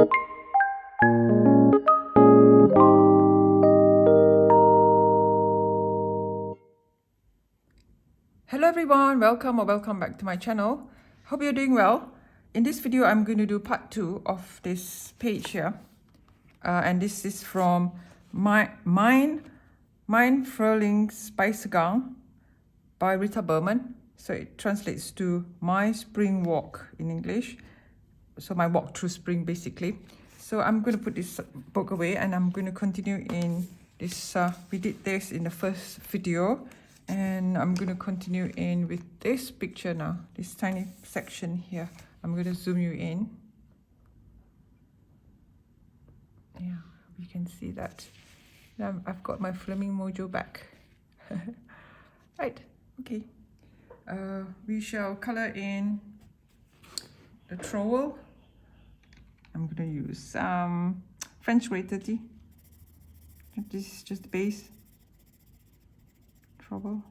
Hello everyone, welcome or welcome back to my channel. Hope you're doing well. In this video, I'm going to do part 2 of this page here. And this is from Mein Frühlings Spaziergang by Rita Berman. So it translates to My Spring Walk in English. So my walk through spring basically. So I'm going to put this book away and I'm going to continue in this. We did this in the first video. And I'm going to continue in with this picture now, this tiny section here. I'm going to zoom you in. Yeah, you can see that. Now I've got my filming mojo back. Right, okay. We shall color in the trowel. I'm going to use French Grey 30. This is just the base. Trowel.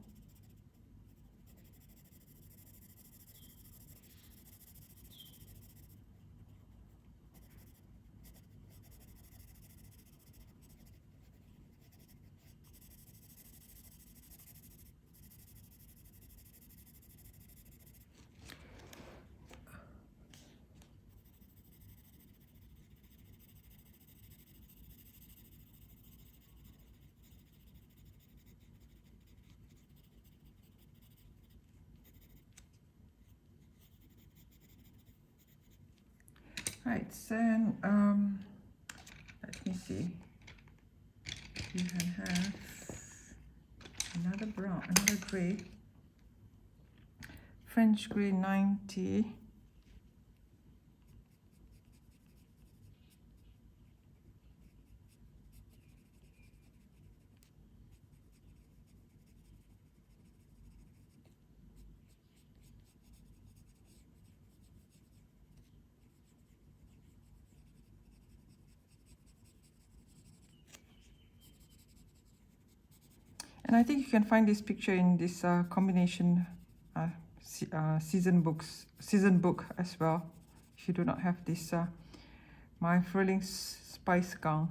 Right, so let me see. You can have another brown, another grey. French Grey 90. And I think you can find this picture in this combination season book as well. If you do not have this Mein Frühlings Spaziergang.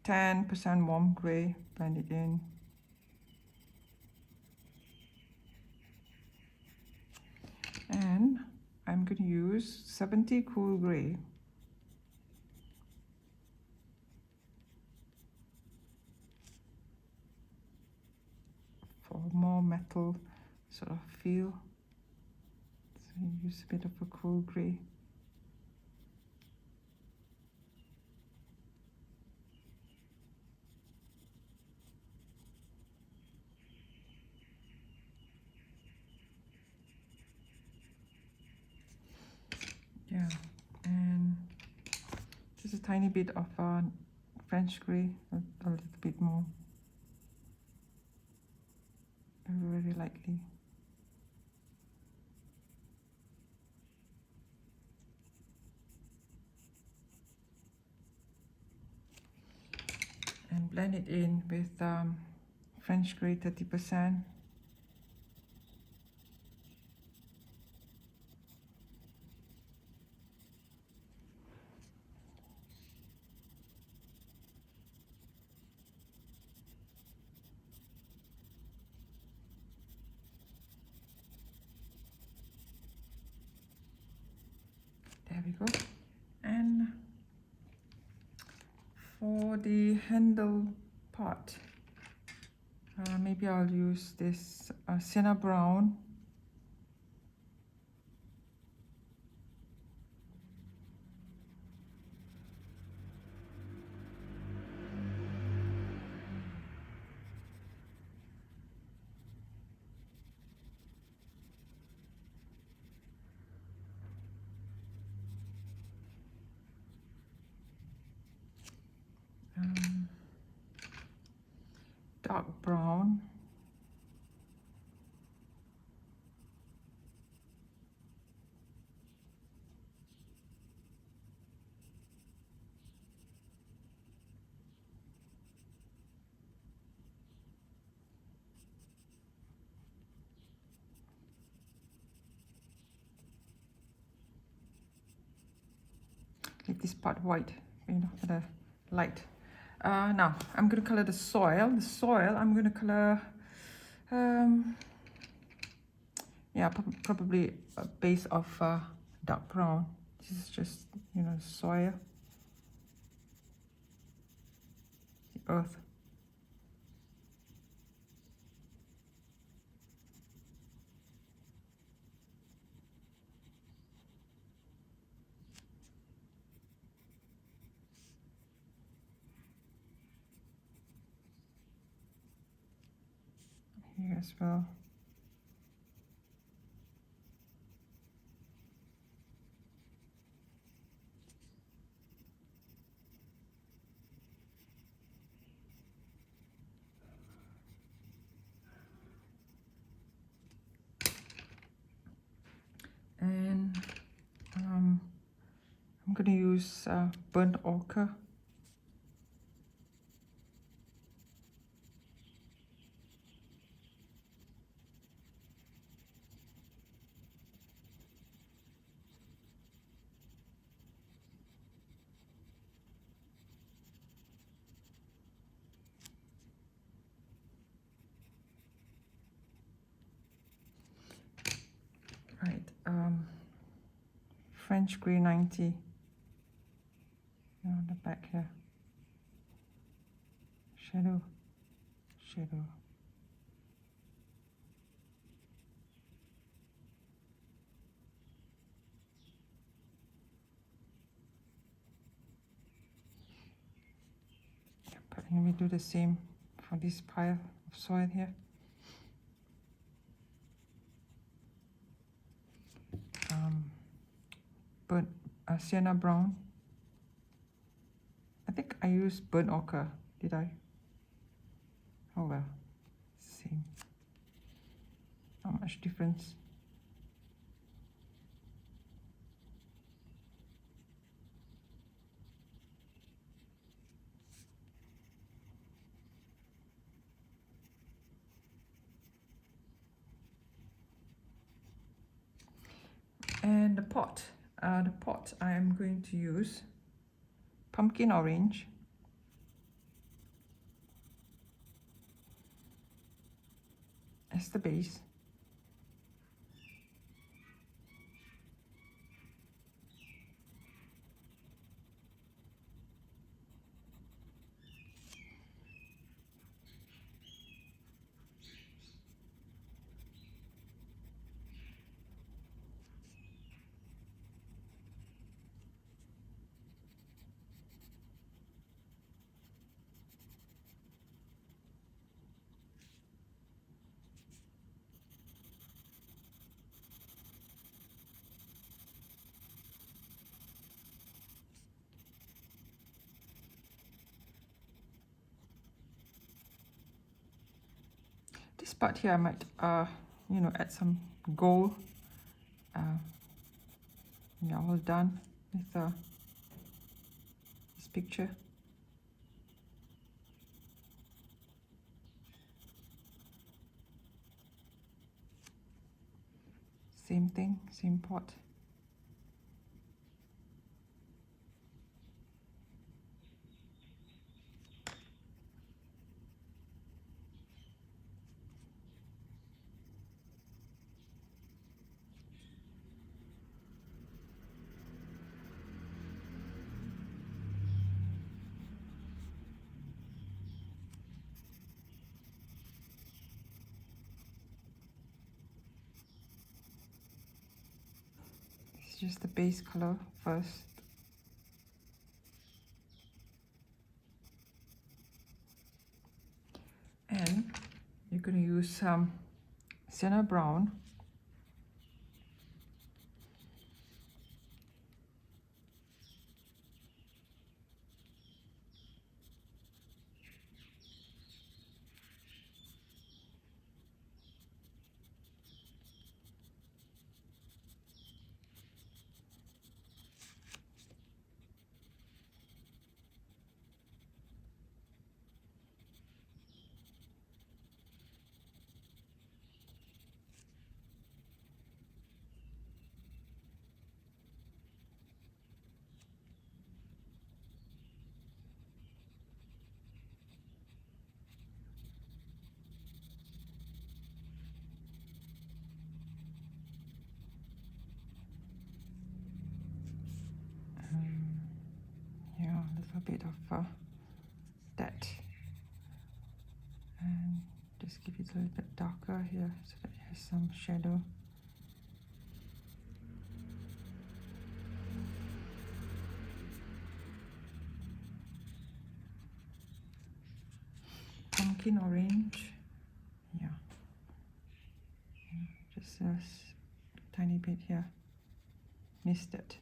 10% warm grey, blend it in. And I'm going to use 70 cool grey. For more metal sort of feel. So you use a bit of a cool grey. Yeah, and just a tiny bit of French grey, a little bit more. Very lightly. And blend it in with French Grey 30%. There we go. And for the handle part, maybe I'll use this sienna brown. Dark brown. make this part white, you know, the light. Now I'm going to color the soil. The soil I'm going to color, yeah, probably a base of dark brown. This is just, you know, soil, the earth. Here as well. And I'm going to use burnt ochre. Right, French grey 90 on the back here. Shadow, shadow. But let me do the same for this pile of soil here. Burnt sienna brown. I think I used burnt ochre, did I? Oh well, same. Not much difference. And the pot I am going to use pumpkin orange, as the base. This part here I might you know, add some gold. Yeah, all done with this picture. Same thing, same pot. Just the base color first. And you're going to use some sienna brown. bit of that. And just give it a little bit darker here so that it has some shadow. Pumpkin orange, yeah, just a tiny bit here, missed it.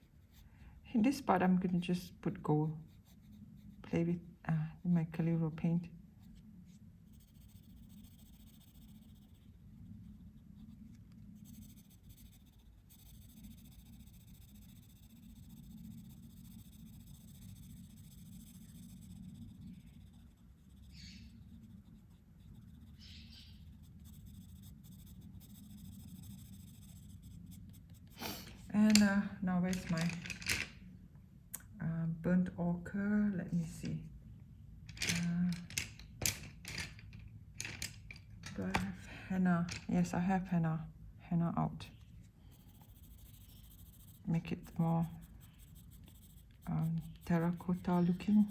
In this part I'm going to just put gold, play with my Calero paint. And now where's my burnt ochre? Let me see. Do I have henna? Yes, I have henna. Henna out. Make it more terracotta looking.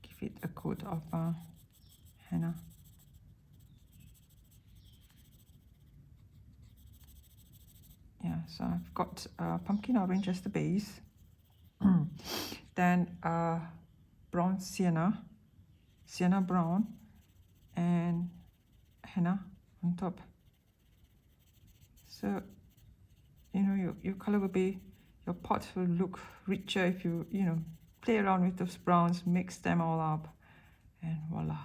Give it a coat of henna. Yeah, so I've got pumpkin orange as the base, then brown sienna brown, and henna on top. So, you know, your color will be, your pot will look richer if you play around with those browns, mix them all up, and voila.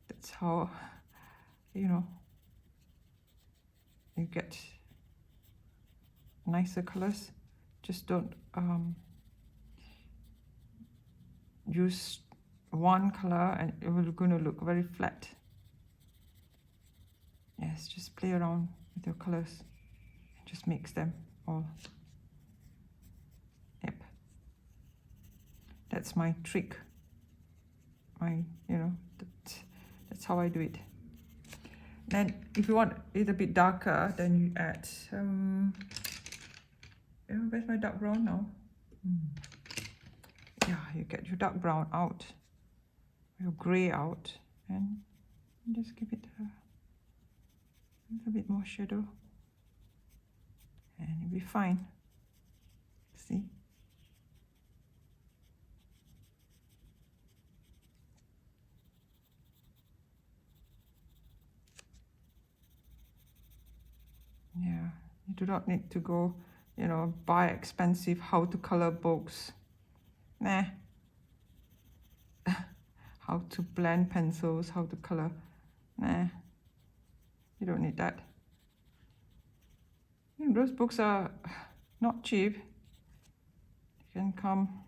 That's how, you get nicer colors. Just don't use one color and it will going to look very flat. Yes, just play around with your colors. Just mix them all. Yep. That's my trick. That's how I do it. Then if you want it a bit darker, then you add where's my dark brown now? Yeah, you get your dark brown out, your grey out, and just give it a little bit more shadow, and it'll be fine. See? Yeah, you do not need to go, buy expensive how to color books. Nah. How to blend pencils, how to color. Nah. You don't need that. Those books are not cheap. You can come.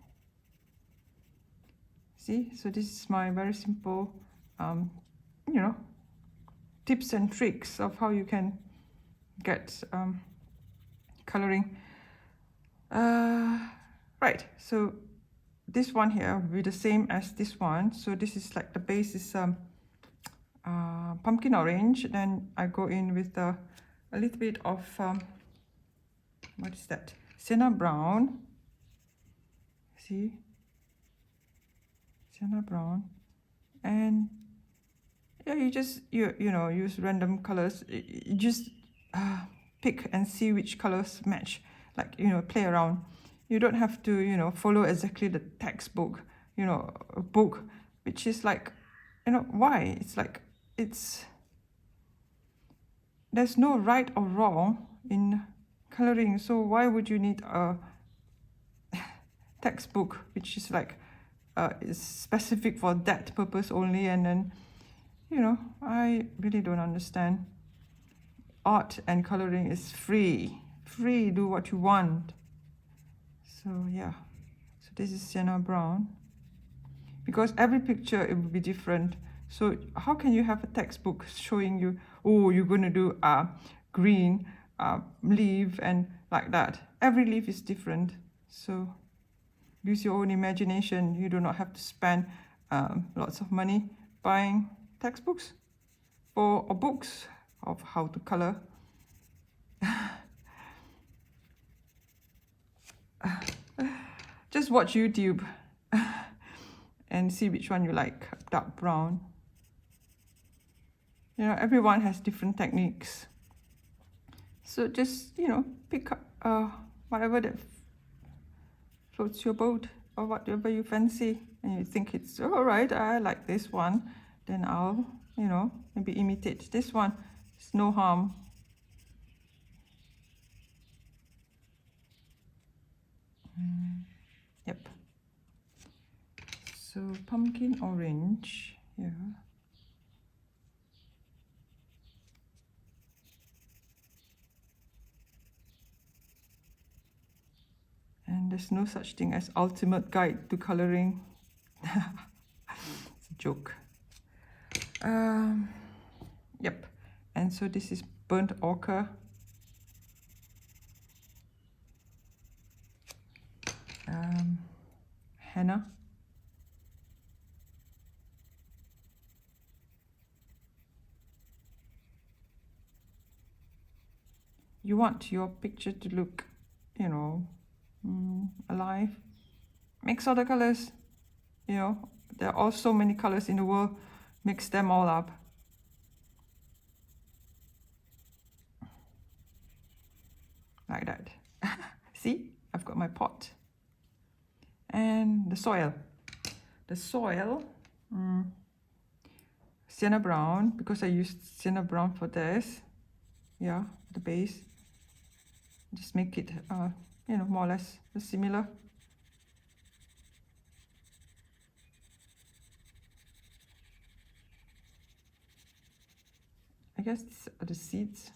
See, so this is my very simple, tips and tricks of how you can get coloring. Right, so this one here will be the same as this one. So this is like the base is pumpkin orange. Then I go in with a little bit of what is that? Sienna brown. See, sienna brown, and yeah, you just use random colors. You just pick and see which colors match. Like play around. You don't have to follow exactly the textbook book, which is like why it's like there's no right or wrong in coloring. So why would you need a textbook which is like is specific for that purpose only? And then I really don't understand. Art and coloring is free, do what you want. So yeah, so this is sienna brown, because every picture it will be different. So how can you have a textbook showing you, oh, you're going to do a green leaf and like that? Every leaf is different. So use your own imagination. You do not have to spend lots of money buying textbooks or books of how to color. just watch YouTube and see which one you like. Dark brown. You know, everyone has different techniques. So just, you know, pick up whatever that floats your boat or whatever you fancy. And you think it's, all right, I like this one. Then I'll, you know, maybe imitate this one. It's no harm. Yep. So pumpkin orange, yeah. And there's no such thing as ultimate guide to coloring. It's a joke. Yep. And so this is burnt ochre. Henna. You want your picture to look, you know, alive. Mix all the colors. You know, there are all so many colors in the world. Mix them all up. Like that. See, I've got my pot. And the soil. The soil, sienna brown, because I used sienna brown for this. Yeah, the base. Just make it, you know, more or less similar. I guess these are the seeds.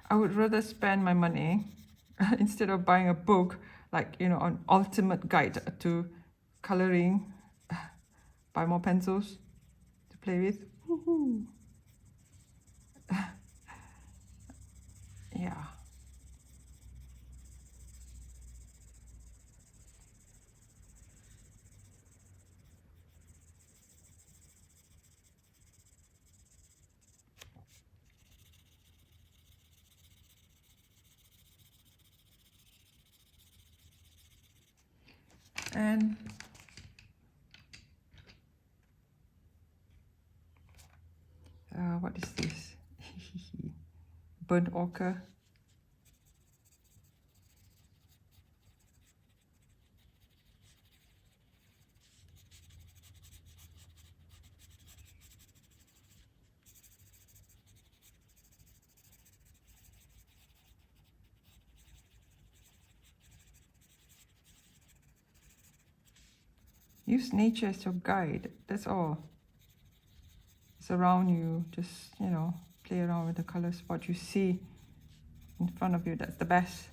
I would rather spend my money instead of buying a book, like, you know, an ultimate guide to coloring. Buy more pencils to play with. Woohoo. Yeah. And what is this? Burnt ochre. Use nature as your guide. That's all. It's around you. Just, you know, play around with the colors. What you see in front of you, that's the best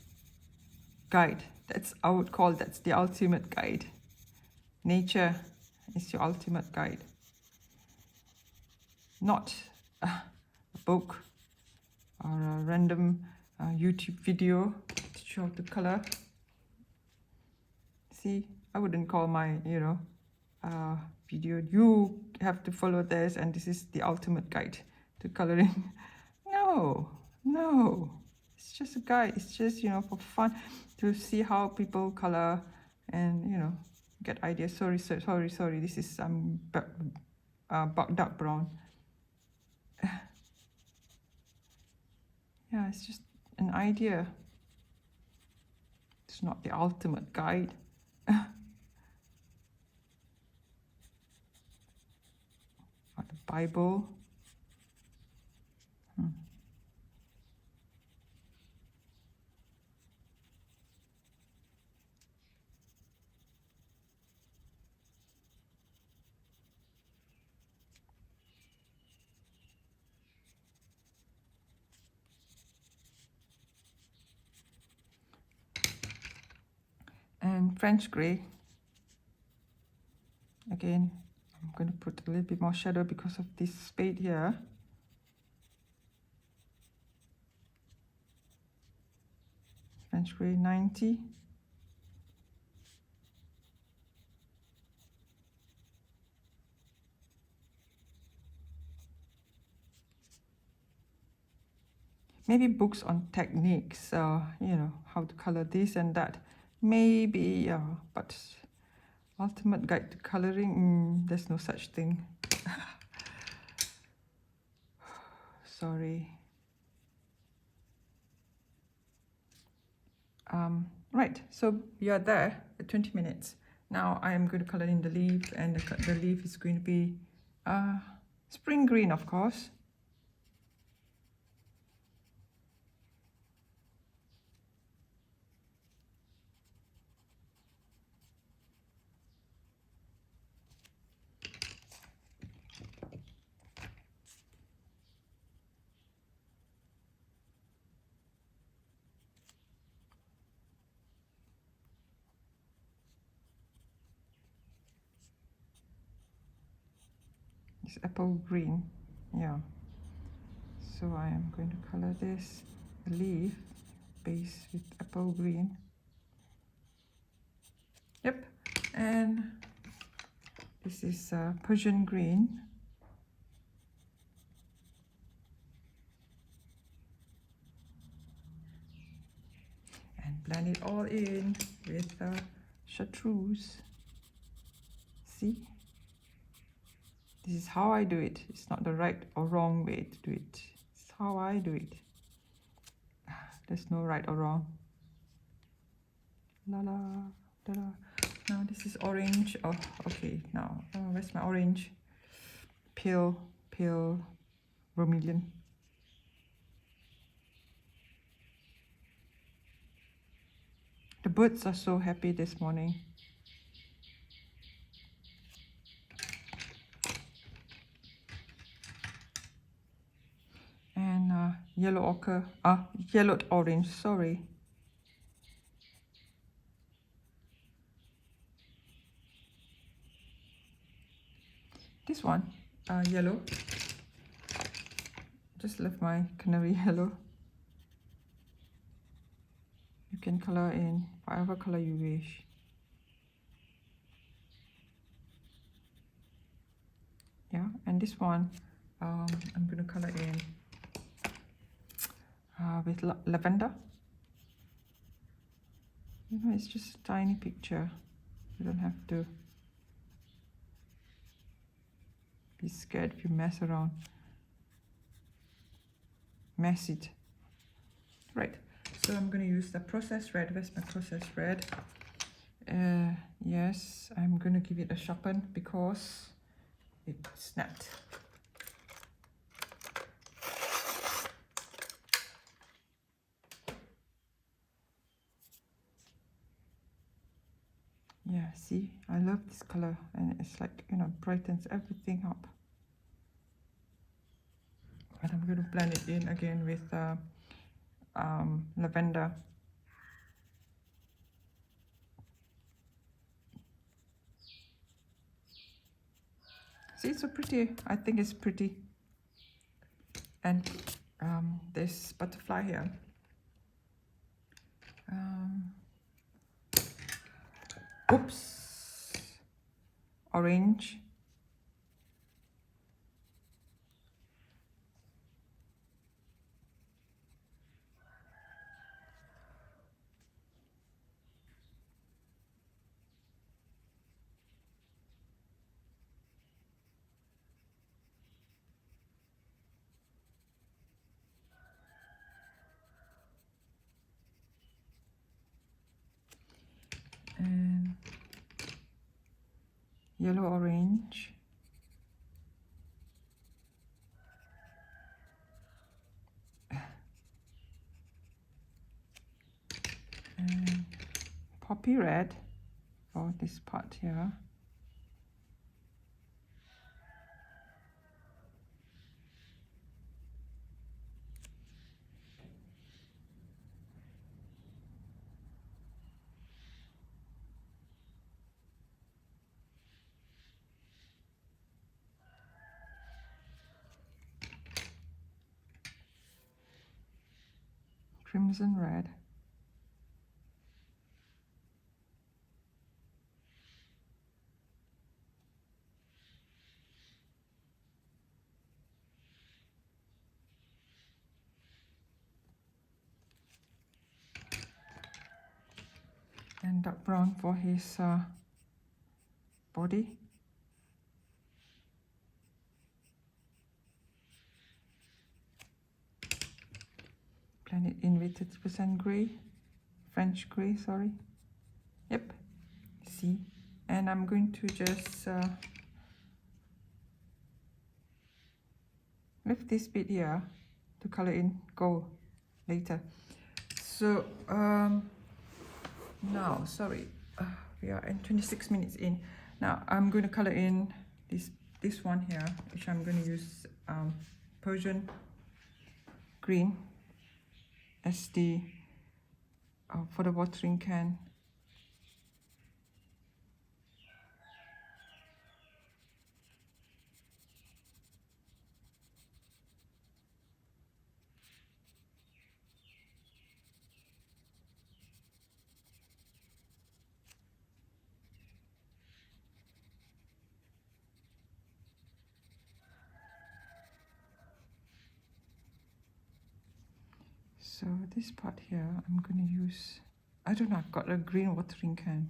guide. That's, I would call, that's the ultimate guide. Nature is your ultimate guide. Not a book or a random YouTube video to show the color. See, I wouldn't call my, you know, video, you have to follow this and this is the ultimate guide to coloring. No, it's just a guide. It's just, you know, for fun to see how people color and, you know, get ideas. Sorry, this is dark brown. Yeah, it's just an idea. It's not the ultimate guide. Or the Bible. And French grey. Again, I'm going to put a little bit more shadow because of this spade here. French grey 90. Maybe books on techniques, you know, how to color this and that. Maybe, but ultimate guide to coloring, there's no such thing. Sorry. Right, so we are there at 20 minutes. Now I am going to color in the leaf, and the leaf is going to be spring green, of course. It's apple green, yeah. So I am going to color this leaf base with apple green. Yep, and this is Persian green. And blend it all in with chartreuse. See? This is how I do it. It's not the right or wrong way to do it. It's how I do it. There's no right or wrong. La la, da la. Now this is orange. Oh, okay. Now, where's my orange? Pale vermilion. The birds are so happy this morning. And yellow ochre, yellowed orange, sorry. This one, yellow. Just left my canary yellow. You can color in whatever color you wish. Yeah, and this one, I'm gonna color in with lavender. You know, it's just a tiny picture. You don't have to be scared if you mess around. Mess it. Right, so I'm going to use the processed red. Where's my processed red? Yes, I'm going to give it a sharpen because it snapped. Yeah, see, I love this color, and it's like, you know, brightens everything up. And I'm going to blend it in again with lavender. See, it's so pretty. I think it's pretty. And this butterfly here. Oops. Orange. And yellow orange. And poppy red for this part here. Crimson red. and dark brown for his body. Blend it in with 30% grey, French grey, sorry. Yep, see. And I'm going to just lift this bit here to color in gold later. So now, sorry, we are in 26 minutes in. Now I'm going to color in this one here, which I'm going to use Persian green as the for the watering can. So this part here, I'm going to use, I don't know, I've got a green watering can.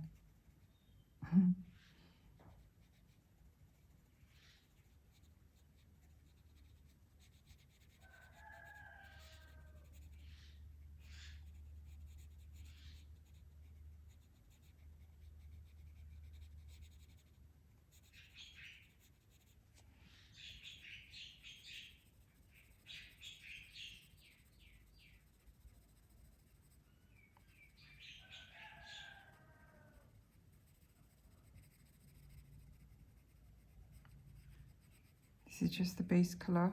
This is just the base color.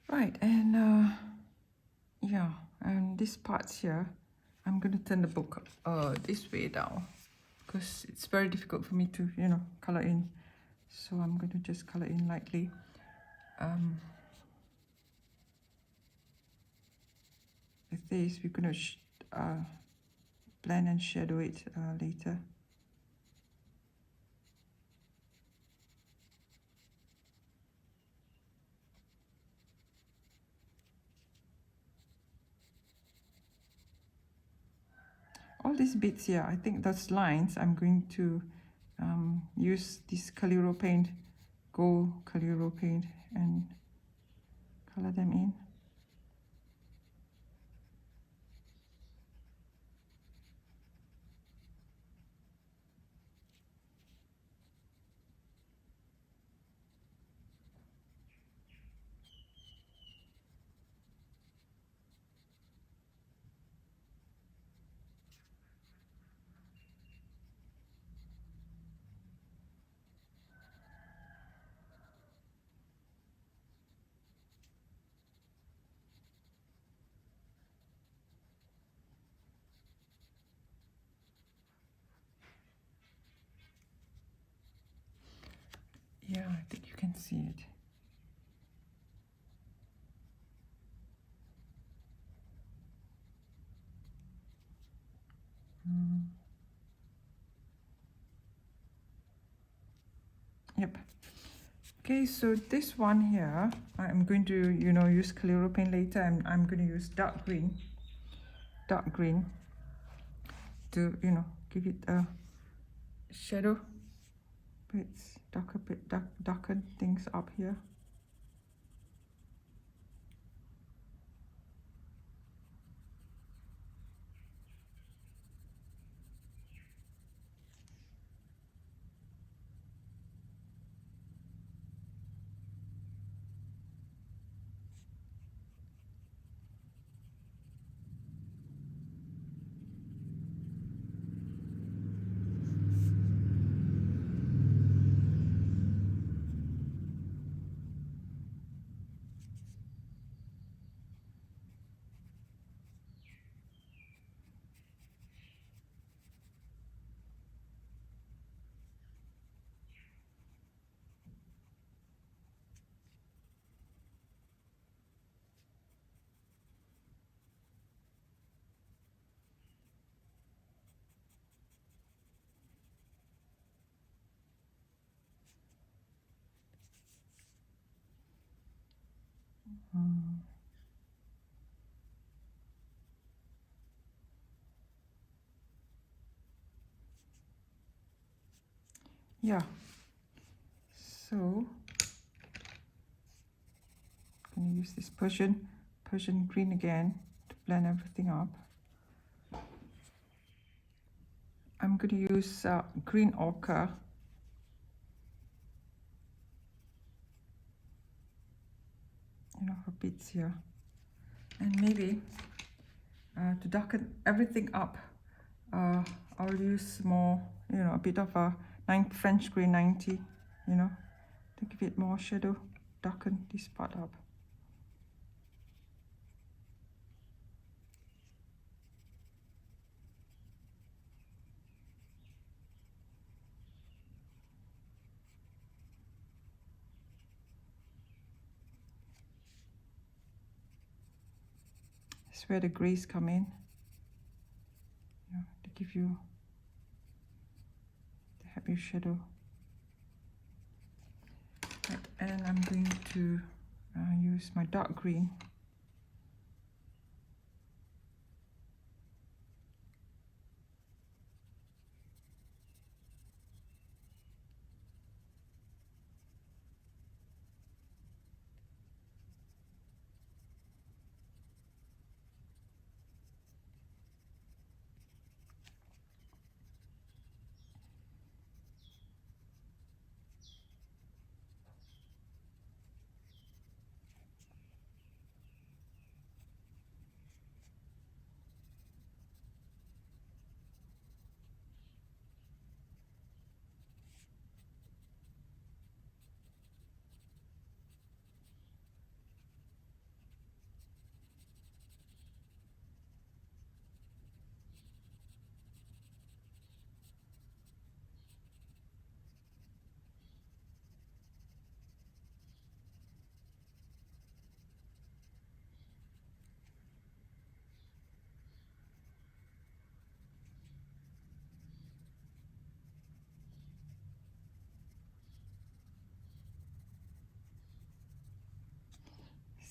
Right, and yeah, and this part here, I'm going to turn the book this way down because it's very difficult for me to, you know, color in. So I'm going to just color in lightly. With this, we're going to blend and shadow it later. All these bits here, I think those lines, I'm going to use this Kaliro paint, gold Kaliro paint, and color them in. Yeah, I think you can see it. Yep. Okay, so this one here, I'm going to, you know, use Kaliro paint later. I'm going to use dark green to, you know, give it a shadow. Bits darken things up here. Yeah, so I'm going to use this Persian green again to blend everything up. I'm going to use green ochre, for bits here, and maybe to darken everything up, I'll use more, a bit of a French grey 90, to give it more shadow, darken this part up. That's where the greys come in, to give you, to help you shadow. Right, and I'm going to use my dark green.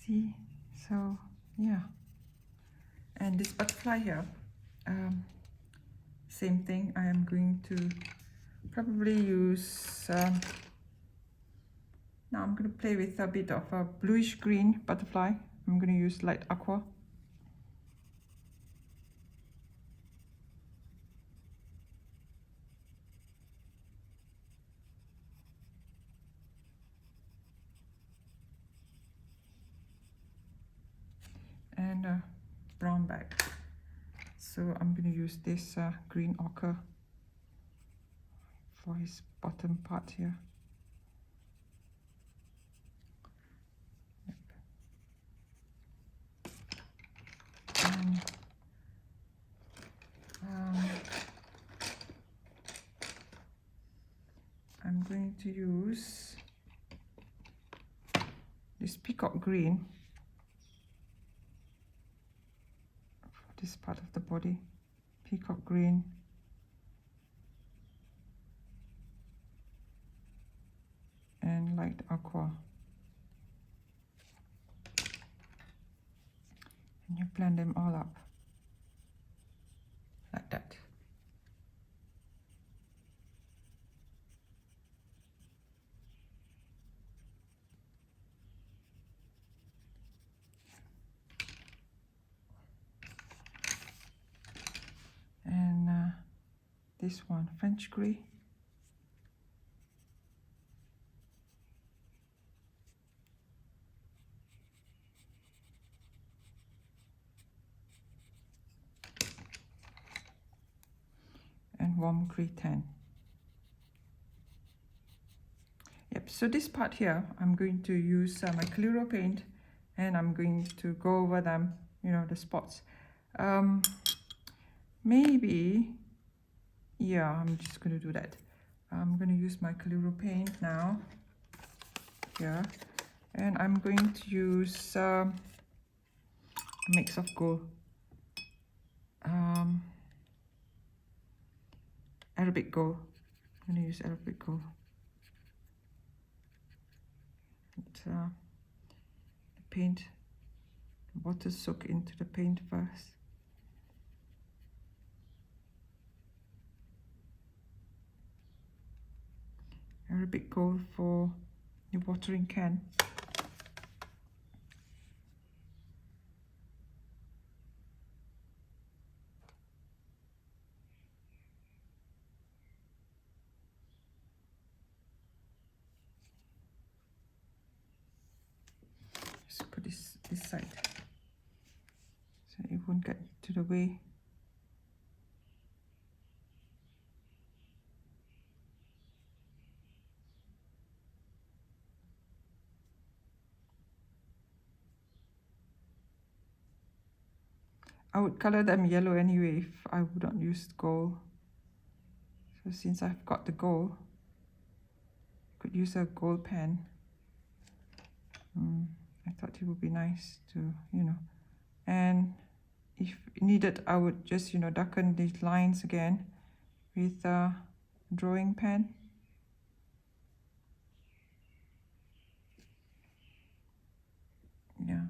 See, so yeah, and this butterfly here, same thing. I am going to probably use, now I'm going to play with a bit of a bluish green butterfly. I'm going to use light aqua. And brown back. So I'm going to use this green ochre for his bottom part here. Yep. And, I'm going to use this peacock green for this part of the body. Peacock green. And light aqua. And you blend them all up like that. And this one, French grey. And warm grey 10. Yep, so this part here, I'm going to use my Calero paint, and I'm going to go over them, the spots. Maybe, yeah, I'm just going to do that. I'm going to use my Calero paint now, here, and I'm going to use a mix of gold. Arabic gold. I'm going to use Arabic gold. The paint, the water soak into the paint first. Arabic gold for the watering can. Just put this side so it won't get to the way. I would color them yellow anyway if I would not use gold. So since I've got the gold, I could use a gold pen. I thought it would be nice to, and if needed, I would just, darken these lines again with a drawing pen. Yeah.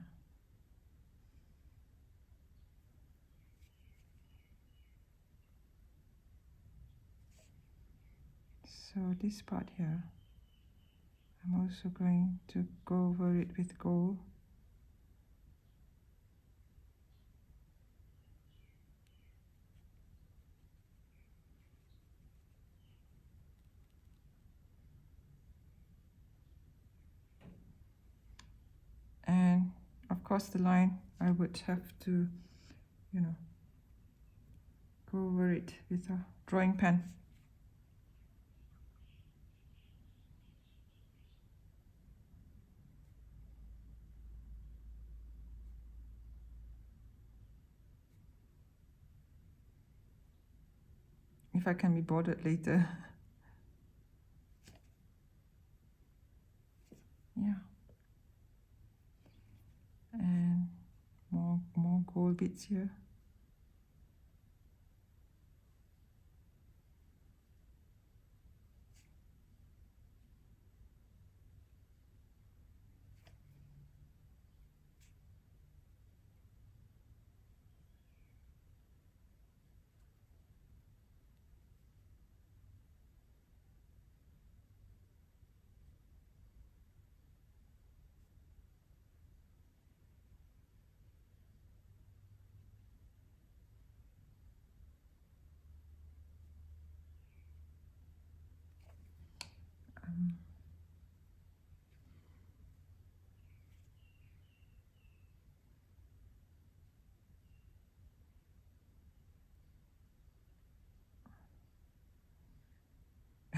So this part here, I'm also going to go over it with gold. And of course the line, I would have to, go over it with a drawing pen. If I can be bothered later. Yeah. And more gold bits here.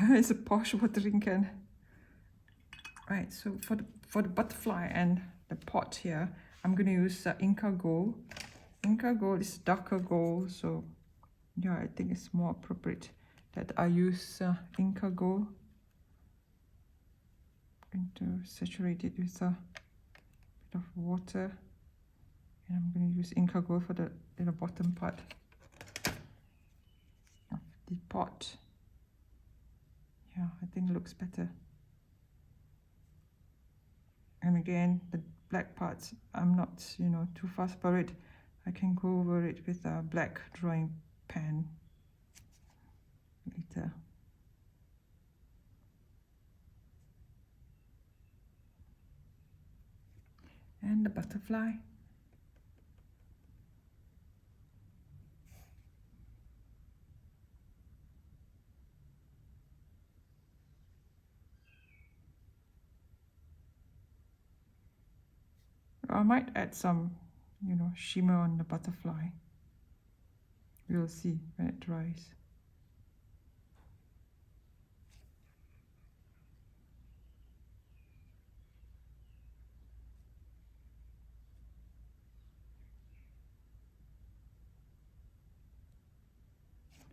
It's a posh watering can. Right, so for the butterfly and the pot here, I'm going to use Inca Gold. Inca Gold is darker gold, so yeah, I think it's more appropriate that I use Inca Gold. I'm going to saturate it with a bit of water, and I'm going to use Inca Gold for the bottom part of the pot. Yeah, I think it looks better. And again, the black parts, I'm not, too fast about it. I can go over it with a black drawing pen later. And the butterfly. I might add some, shimmer on the butterfly. We'll see when it dries.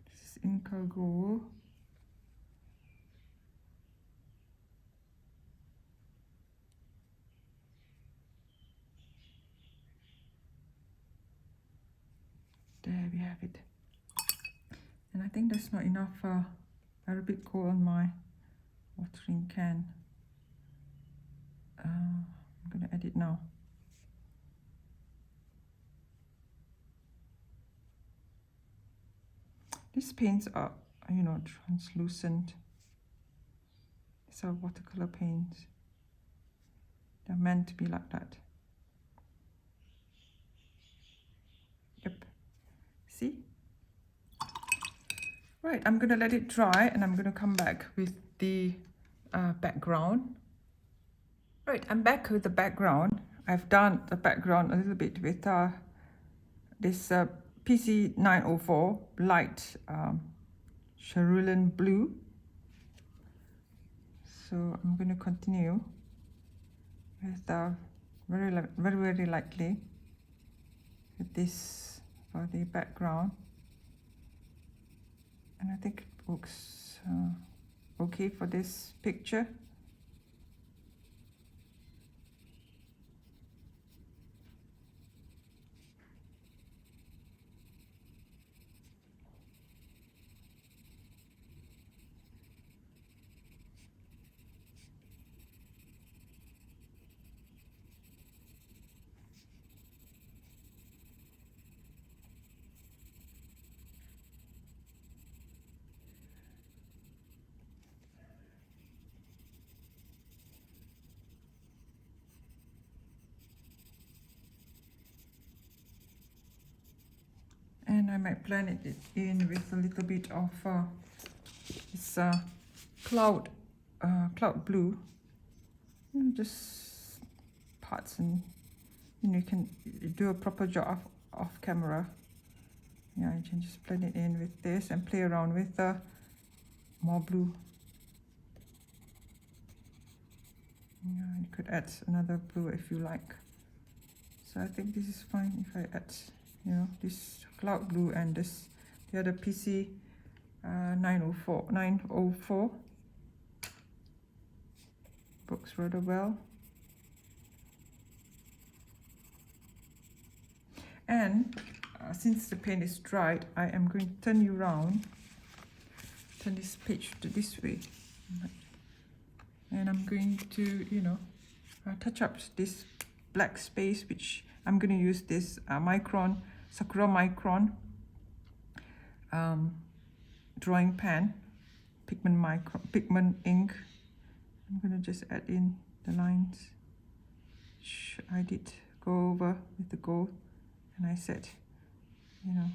This is Inca Gold. There we have it. And I think there's not enough Arabic gold on my watering can. I'm going to add it now. These paints are, you know, translucent. These are watercolor paints. They're meant to be like that. Yep. See? Right, I'm gonna let it dry and I'm gonna come back with the background. Right, I'm back with the background. I've done the background a little bit with this PC 904 light cerulean blue. So I'm going to continue with very lightly with this for the background, and I think it looks okay for this picture. And I might blend it in with a little bit of this cloud blue. Just parts, and you can do a proper job off camera. Yeah, you can just blend it in with this and play around with more blue. Yeah, you could add another blue if you like. So I think this is fine if I add, you know, this cloud blue and this the other PC 904 works rather well. And since the paint is dried, I am going to turn you around, turn this page to this way, and I'm going to, you know, touch up this black space, which I'm going to use this Sakura Micron drawing pen, pigment ink. I'm going to just add in the lines which I did go over with the gold, and I said, you know,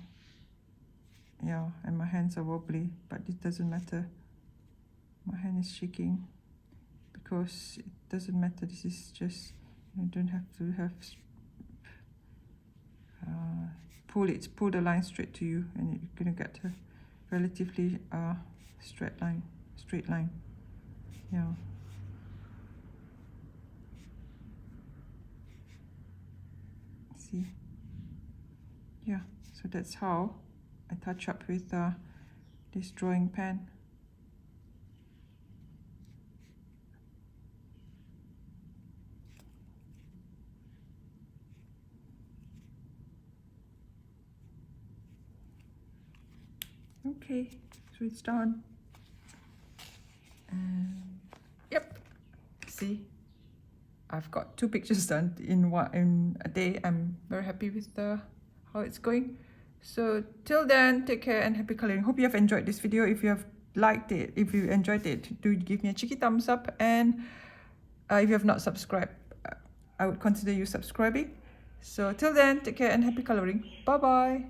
yeah, and my hands are wobbly, but it doesn't matter. My hand is shaking because it doesn't matter. This is just, you don't have to have pull the line straight to you, and you're gonna get a relatively straight line. Yeah. See? Yeah, so that's how I touch up with this drawing pen. Okay, so it's done. And yep, see, I've got 2 pictures done in a day. I'm very happy with how it's going. So till then, take care and happy coloring. Hope you have enjoyed this video. If you have liked it, if you enjoyed it, do give me a cheeky thumbs up. And if you have not subscribed, I would consider you subscribing. So till then, take care and happy coloring. Bye bye.